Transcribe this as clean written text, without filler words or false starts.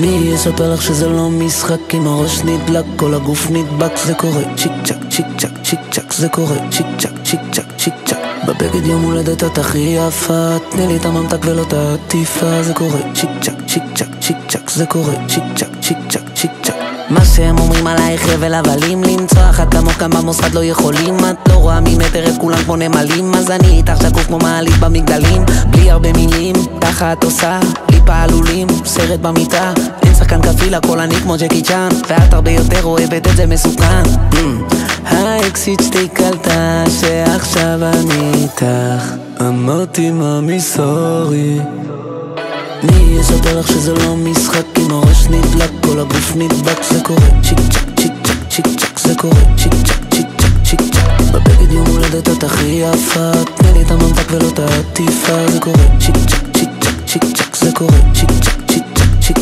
מי יספר לך שזה לא משחק? אם הראש נדלק, כל הגוף נדבק. זה קורה צ'יק צ'ק, צ'יק צ'ק, צ'יק צ'ק. זה קורה צ'יק צ'ק, צ'יק צ'ק, צ'יק צ'ק. בבגד יום הולדת את הכי יפה, תני לי את הממתק ולא את העטיפה. זה קורה צ'יק צ'ק, צ'יק צ'ק, צ'יק צ'ק. זה קורה צ'יק צ'ק, צ'יק צ'ק, צ'יק צ'ק. מה שהם אומרים עלייך חבל, אבל אם למצוא אחת כמוך כאן במוסד לא יכולים. את לא רואה ממטר את כולם כמו נמלים, אז אני איתך שקוף כמו מעלית במגדלים. בלי הרבה מילים, ככה את עושה לי פעלולים, סרט במיטה. אין שחקן כפיל, הכל אני כמו ג'קי צ'אן, ואת הרבה יותר אוהבת את זה מסוכן. האקסיט שלי קלטה שעכשיו אני איתך, אמרתי מאמי סורי. מי יספר לך שזה לא משחק? אם הראש נדלק, כל הגוף נדבק. זה קורה צ'יק צ'ק, צ'יק צ'ק, צ'יק צ'ק. זה קורה צ'יק צ'ק, צ'יק צ'ק, צ'יק צ'ק. בבגד יום הולדת את הכי יפה, תני לי את הממתק ולא את העטיפה. זה קורה צ'יק צ'ק, צ'יק צ'ק, צ'יק צ'ק. זה קורה צ'יק צ'ק, צ'יק צ'ק, צ'יק צ'ק.